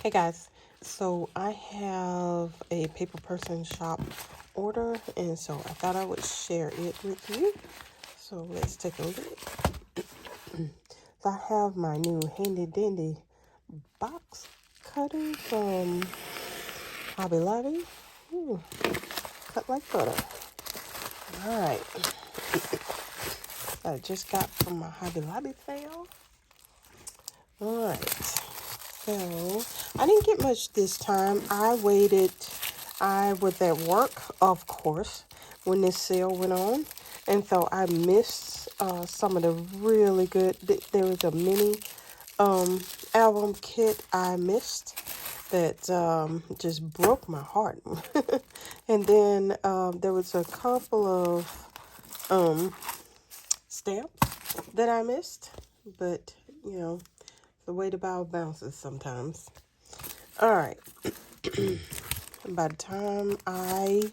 Hey guys, so I have a paper person shop order, and so I thought I would share it with you. So let's take a look. So I have my new handy dandy box cutter from Hobby Lobby. Ooh, cut like butter. All right, I just got from my Hobby Lobby sale. All right. So, I didn't get much this time. I waited. I was at work, of course, when this sale went on. And so I missed some of the really good. There was a mini album kit I missed that just broke my heart. And then there was a couple of stamps that I missed. But, you know, the way the ball bounces sometimes. All right. By the time I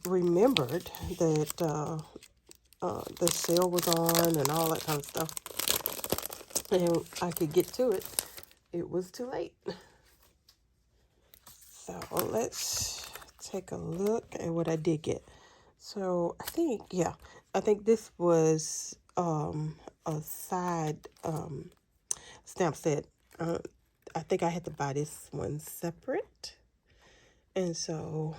remembered that the sale was on and all that kind of stuff, and I could get to it, it was too late. So let's take a look at what I did get. So I think this was a side stamp set. I think I had to buy this one separate. And so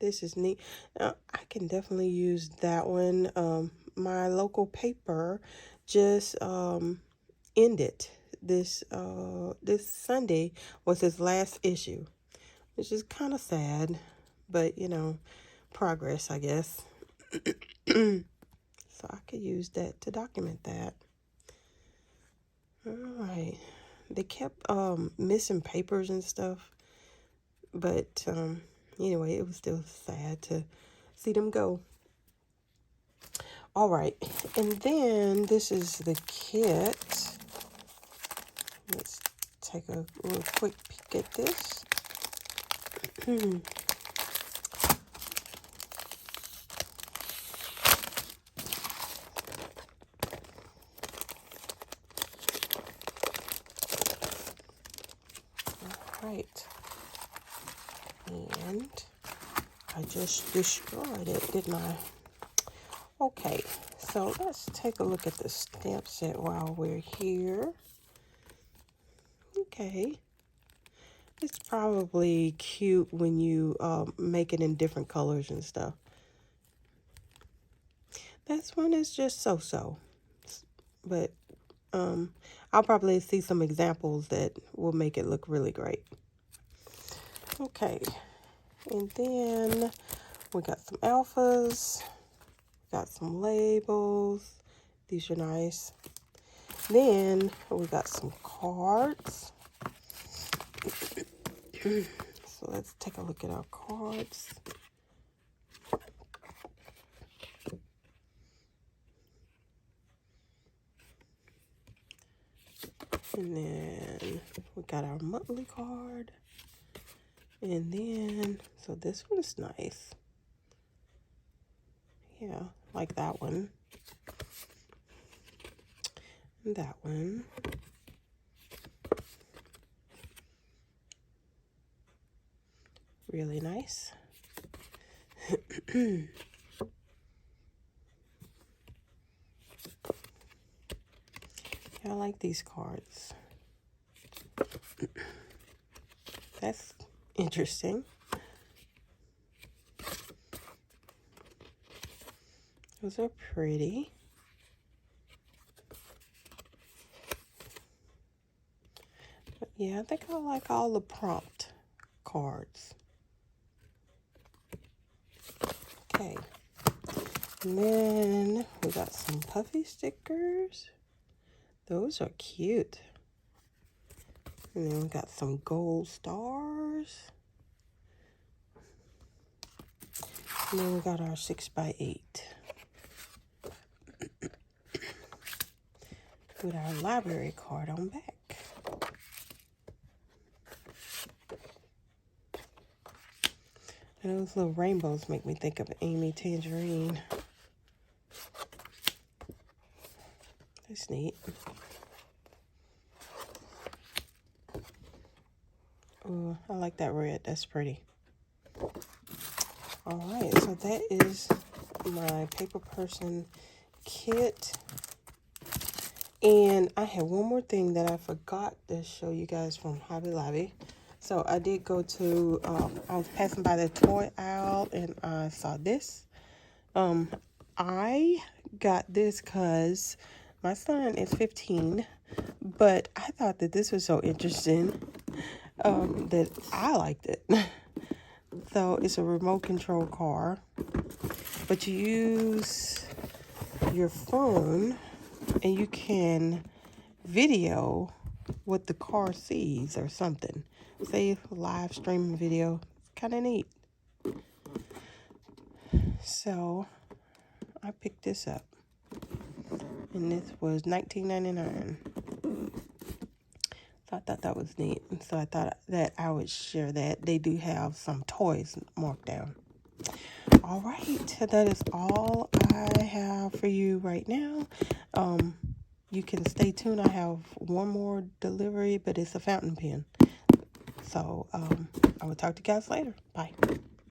this is neat. Now, I can definitely use that one. My local paper just ended. This Sunday was his last issue, which is kind of sad, but you know, progress, I guess. So I could use that to document that. All right. They kept missing papers and stuff, but anyway, it was still sad to see them go. All right, and then this is the kit. Let's take a real quick peek at this. All right, and I just destroyed it, didn't I? Okay, so let's take a look at the stamp set while we're here. Okay, it's probably cute when you make it in different colors and stuff. This one is just so-so, but I'll probably see some examples that will make it look really great. Okay, and then we got some alphas, got some labels. These are nice. Then we got some cards. So let's take a look at our cards. And then we got our monthly card. And then, so this one's nice. Yeah, like that one. And that one. Really nice. I like these cards. That's interesting. Those are pretty. But yeah, I think I like all the prompt cards. Okay. And then we got some puffy stickers. Those are cute. And then we got some gold stars. And then we got our 6x8. With our library card on back. And those little rainbows make me think of Amy Tangerine. That's neat. Ooh, I like that red. That's pretty. All right, so that is my paper person kit. And I have one more thing that I forgot to show you guys from Hobby Lobby. So I did go to, I was passing by the toy aisle and I saw this. I got this because my son is 15, but I thought that this was so interesting that I liked it. So it's a remote control car, but you use your phone and you can video what the car sees or something. Say live streaming video. Kind of neat. So I picked this up, and this was $19.99. So I thought that was neat. And so I thought that I would share that. They do have some toys marked down. All right, that is all I have for you right now. You can stay tuned. I have one more delivery, but it's a fountain pen. So I will talk to you guys later. Bye.